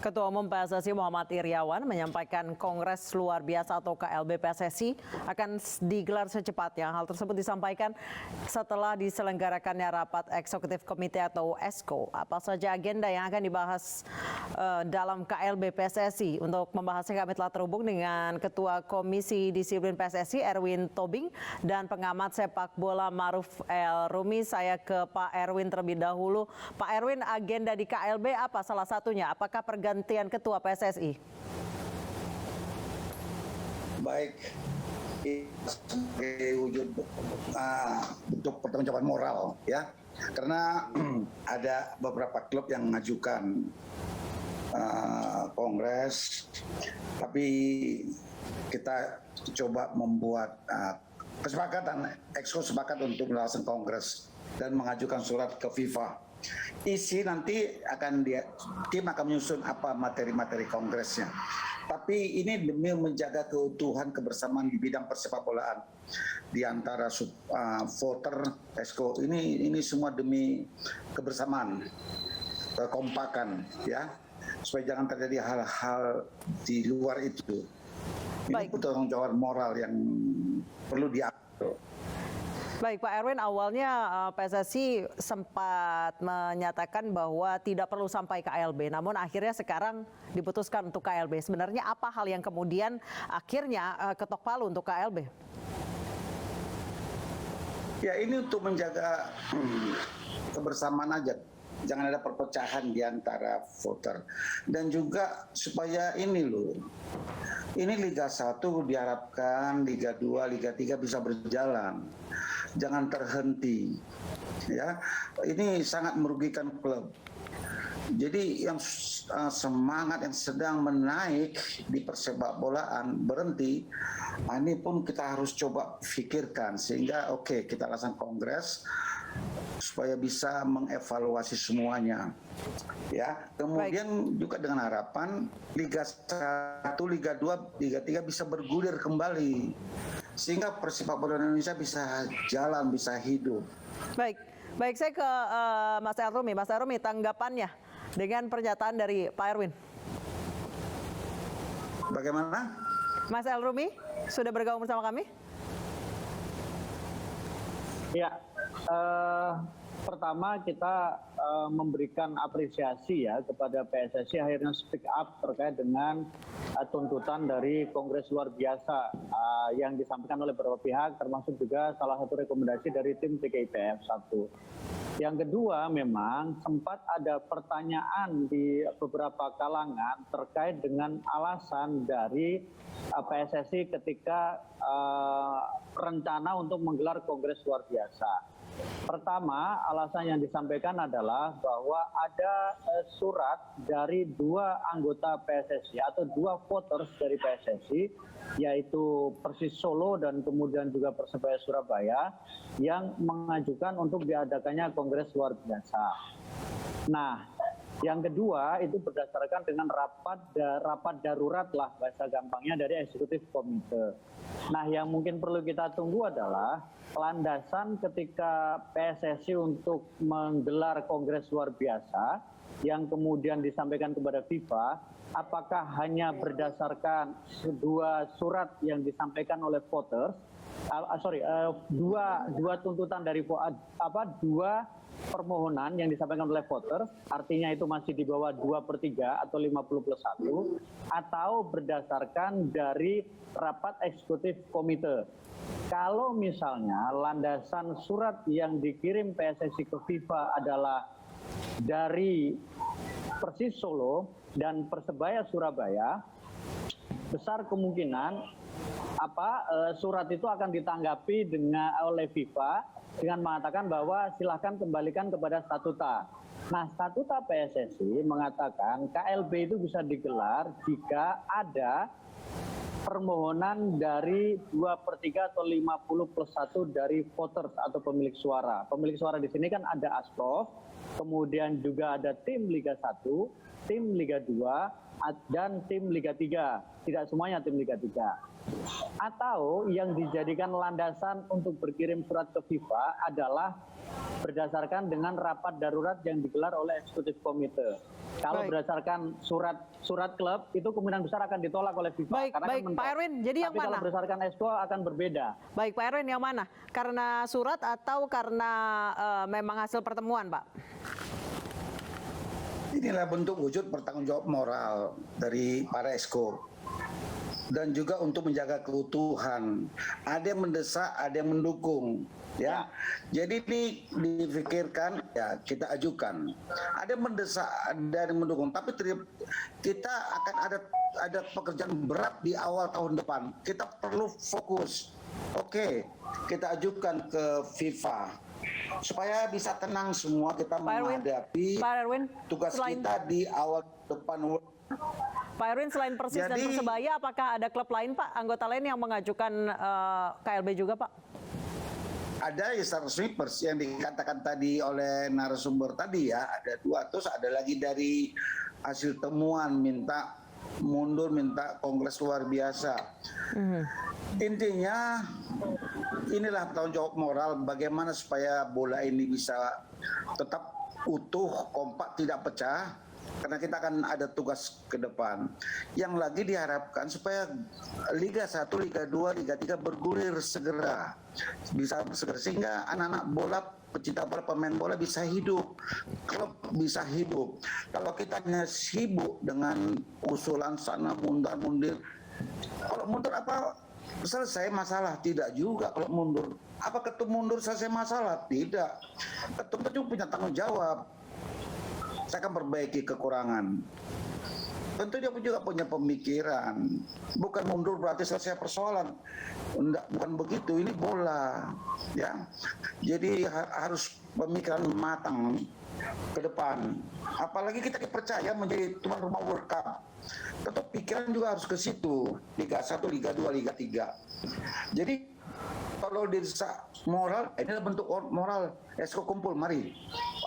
Ketua Umum PSSI Muhammad Iryawan menyampaikan Kongres Luar Biasa atau KLB PSSI akan digelar secepatnya. Hal tersebut disampaikan setelah diselenggarakannya rapat Eksekutif Komite atau EXCO. Apa saja agenda yang akan dibahas dalam KLB PSSI? Untuk membahasnya kami telah terhubung dengan Ketua Komisi Disiplin PSSI Erwin Tobing dan pengamat sepak bola Maruf El Rumi. Saya ke Pak Erwin terlebih dahulu. Pak Erwin, agenda di KLB apa salah satunya? Apakah pergantian Ketua PSSI? Baik, sebagai wujud bentuk pertanggungjawaban moral ya, karena ada beberapa klub yang mengajukan kongres, tapi kita coba membuat kesepakatan, EXCO sepakat untuk melaksanakan kongres dan mengajukan surat ke FIFA. Isi nanti tim akan menyusun apa materi-materi kongresnya. Tapi ini demi menjaga keutuhan kebersamaan di bidang persepakbolaan di antara voter EXCO. Ini semua demi kebersamaan, kekompakan ya, supaya jangan terjadi hal-hal di luar itu. Ini tanggung jawab moral yang perlu diatur. Baik Pak Erwin, awalnya PSSI sempat menyatakan bahwa tidak perlu sampai KLB, namun akhirnya sekarang diputuskan untuk KLB. Sebenarnya apa hal yang kemudian akhirnya ketok palu untuk KLB? Ya, ini untuk menjaga kebersamaan aja. Jangan ada perpecahan di antara voter. Dan juga supaya ini Liga 1 diharapkan, Liga 2, Liga 3 bisa berjalan. Jangan terhenti. Ya, ini sangat merugikan klub. Jadi yang semangat yang sedang menaik di persepakbolaan berhenti, ini pun kita harus coba pikirkan sehingga kita laksanakan kongres supaya bisa mengevaluasi semuanya. Ya, kemudian juga dengan harapan Liga 1, Liga 2, Liga 3 bisa bergulir kembali sehingga persepakbolaan Indonesia bisa jalan, bisa hidup. Baik, saya ke Mas Errumi. Mas Errumi, tanggapannya dengan pernyataan dari Pak Erwin. Bagaimana? Mas Errumi sudah bergabung bersama kami? Ya, pertama kita memberikan apresiasi ya kepada PSSI akhirnya speak up terkait dengan tuntutan dari Kongres Luar Biasa yang disampaikan oleh beberapa pihak, termasuk juga salah satu rekomendasi dari tim TGIPF 1. Yang kedua, memang sempat ada pertanyaan di beberapa kalangan terkait dengan alasan dari PSSI ketika rencana untuk menggelar Kongres Luar Biasa. Pertama, alasan yang disampaikan adalah bahwa ada surat dari dua anggota PSSI atau dua voters dari PSSI, yaitu Persis Solo dan kemudian juga Persebaya Surabaya, yang mengajukan untuk diadakannya Kongres Luar Biasa. Nah, yang kedua itu berdasarkan dengan rapat darurat lah bahasa gampangnya dari Eksekutif Komite. Nah, yang mungkin perlu kita tunggu adalah landasan ketika PSSI untuk menggelar Kongres Luar Biasa yang kemudian disampaikan kepada FIFA, apakah hanya berdasarkan dua surat yang disampaikan oleh voters, dua tuntutan dari dua permohonan yang disampaikan oleh voters, artinya itu masih di bawah 2/3 atau 50+1, atau berdasarkan dari rapat eksekutif komite. Kalau misalnya landasan surat yang dikirim PSSI ke FIFA adalah dari Persis Solo dan Persebaya Surabaya, besar kemungkinan surat itu akan ditanggapi oleh FIFA dengan mengatakan bahwa silahkan kembalikan kepada statuta. Nah, statuta PSSI mengatakan KLB itu bisa digelar jika ada permohonan dari 2/3 atau 50+1 dari voters atau pemilik suara. Pemilik suara di sini kan ada Asprof, kemudian juga ada tim Liga 1, tim Liga 2, dan tim Liga 3. Tidak semuanya tim Liga 3. Atau yang dijadikan landasan untuk berkirim surat ke FIFA adalah berdasarkan dengan rapat darurat yang digelar oleh eksekutif komite. Kalau Baik. berdasarkan surat klub itu kemungkinan besar akan ditolak oleh FIFA. Baik, karena baik, kan mentok. Pak Erwin, jadi yang Tapi kalau mana? berdasarkan exco akan berbeda. Baik, Pak Erwin, yang mana? Karena surat atau karena memang hasil pertemuan, Pak? Inilah bentuk wujud bertanggung jawab moral dari para exco. Dan juga untuk menjaga keutuhan. Ada yang mendesak, ada yang mendukung. Ya, jadi ini dipikirkan, ya kita ajukan. Ada yang mendesak, ada yang mendukung. Tapi kita akan ada pekerjaan berat di awal tahun depan. Kita perlu fokus. Oke, kita ajukan ke FIFA supaya bisa tenang semua kita menghadapi Pak Erwin, tugas selain- kita di awal depan. Pak Erwin, selain Persis dan Jadi- Persebaya, apakah ada klub lain, Pak, anggota lain yang mengajukan KLB juga, Pak? Ada ya secara resmi yang dikatakan tadi oleh narasumber tadi ya, ada 2, terus ada lagi dari hasil temuan minta mundur, minta kongres luar biasa. Intinya inilah tanggung jawab moral bagaimana supaya bola ini bisa tetap utuh, kompak, tidak pecah. Karena kita akan ada tugas ke depan. Yang lagi diharapkan supaya Liga 1, Liga 2, Liga 3 bergulir segera. Bisa segera sehingga anak-anak bola, pecinta bola, pemain bola bisa hidup. Klub bisa hidup. Kalau kita hanya sibuk dengan usulan sana mundur, kalau mundur apa selesai masalah? Tidak juga kalau mundur. Apa ketum mundur selesai masalah? Tidak. Ketum itu punya tanggung jawab. Saya akan perbaiki kekurangan. Tentu dia juga punya pemikiran. Bukan mundur berarti selesai persoalan. Enggak, bukan begitu. Ini bola, ya. Jadi harus pemikiran matang ke depan. Apalagi kita dipercaya menjadi tuan rumah World Cup. Tetap pikiran juga harus ke situ. Liga 1, Liga 2, Liga 3. Jadi kalau desak moral, ini adalah bentuk moral. Esko kumpul, mari.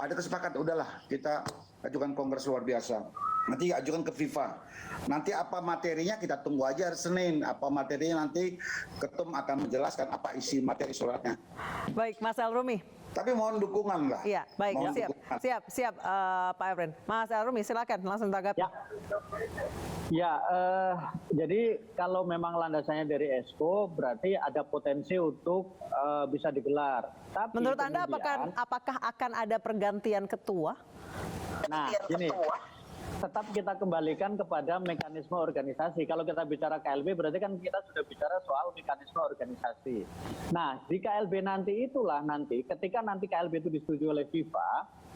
Ada kesepakatan, udahlah kita ajukan kongres luar biasa. Nanti ajukan ke FIFA. Nanti apa materinya kita tunggu aja hari Senin. Apa materinya nanti ketum akan menjelaskan apa isi materi suratnya. Baik, Mas Elrumi. Tapi mohon dukungan lah. Iya, baik, Mohon siap, dukungan. siap, Pak Erwin. Mas Elrumi, silakan langsung tanggapi. Ya, jadi kalau memang landasannya dari exco berarti ada potensi untuk bisa digelar. Tapi Menurut Anda kemudian- apakah akan ada pergantian ketua? Nah, gini, tetap kita kembalikan kepada mekanisme organisasi. Kalau kita bicara KLB berarti kan kita sudah bicara soal mekanisme organisasi. Nah, di KLB nanti itulah nanti ketika nanti KLB itu disetujui oleh FIFA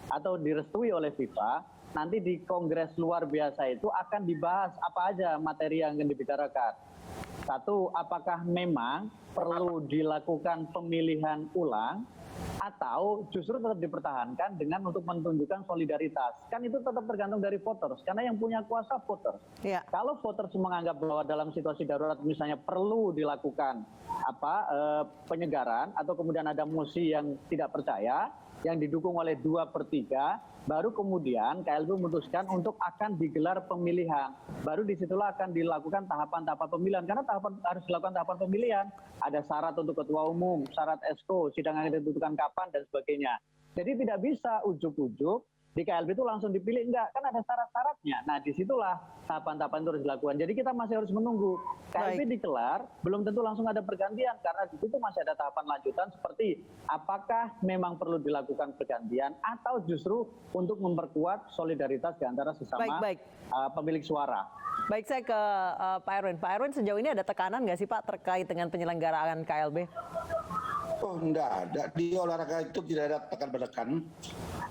atau direstui oleh FIFA, nanti di kongres luar biasa itu akan dibahas apa aja materi yang akan dibicarakan. Satu, apakah memang perlu dilakukan pemilihan ulang atau justru tetap dipertahankan dengan untuk menunjukkan solidaritas. Kan itu tetap tergantung dari voters, karena yang punya kuasa voters. Iya. Kalau voters menganggap bahwa dalam situasi darurat misalnya perlu dilakukan penyegaran atau kemudian ada mosi yang tidak percaya yang didukung oleh 2/3, baru kemudian KLB memutuskan untuk akan digelar pemilihan. Baru disitulah akan dilakukan tahapan-tahapan pemilihan. Karena harus dilakukan tahapan pemilihan. Ada syarat untuk ketua umum, syarat exco, sidang yang ditentukan kapan, dan sebagainya. Jadi tidak bisa ujuk-ujuk di KLB itu langsung dipilih, enggak. Kan ada syarat-syaratnya. Nah, disitulah tahapan-tahapan itu harus dilakukan. Jadi kita masih harus menunggu. KLB dikelar, belum tentu langsung ada pergantian. Karena di situ masih ada tahapan lanjutan seperti apakah memang perlu dilakukan pergantian atau justru untuk memperkuat solidaritas di antara sesama pemilik suara. Baik, saya ke Pak Erwin. Pak Erwin, sejauh ini ada tekanan nggak sih Pak terkait dengan penyelenggaraan KLB? Oh, enggak ada. Di olahraga itu tidak ada tekan-menekan.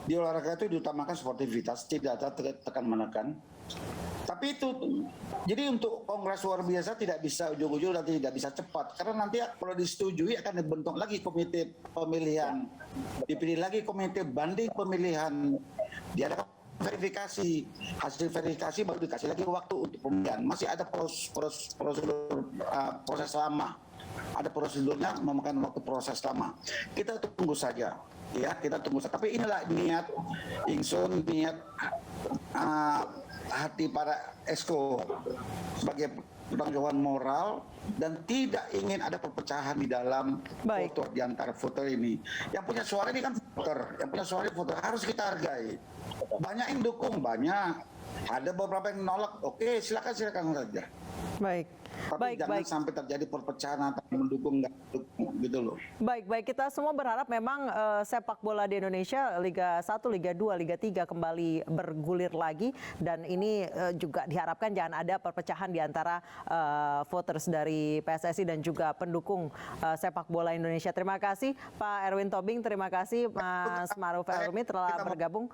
Di olahraga itu diutamakan sportivitas, tidak ada tekan-menekan. Tapi itu, jadi untuk kongres luar biasa tidak bisa ujung-ujung nanti tidak bisa cepat. Karena nanti kalau disetujui akan dibentuk lagi komite pemilihan. Dipilih lagi komite banding pemilihan. Diadakan verifikasi. Hasil verifikasi baru dikasih lagi waktu untuk pemilihan. Masih ada proses lama. Ada prosedurnya memakan waktu proses lama. Kita tunggu saja. Ya, kita tunggu saja. Tapi inilah niat Ingsun, niat hati para esko sebagai pertanggungjawaban moral dan tidak ingin ada perpecahan di dalam Baik. voter, di antara voter ini. Yang punya suara ini kan voter, yang punya suara ini voter, harus kita hargai. Banyak yang dukung, banyak. Ada beberapa yang menolak, oke silakan saja. Baik. Tapi jangan sampai terjadi perpecahan antara mendukung nggak mendukung gitu loh. Baik, kita semua berharap memang sepak bola di Indonesia Liga 1, Liga 2, Liga 3 kembali bergulir lagi dan ini juga diharapkan jangan ada perpecahan di antara voters dari PSSI dan juga pendukung sepak bola Indonesia. Terima kasih Pak Erwin Tobing, terima kasih Mas Maruf Elmi telah bergabung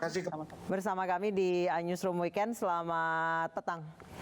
bersama kami di Newsroom Weekend. Selamat petang.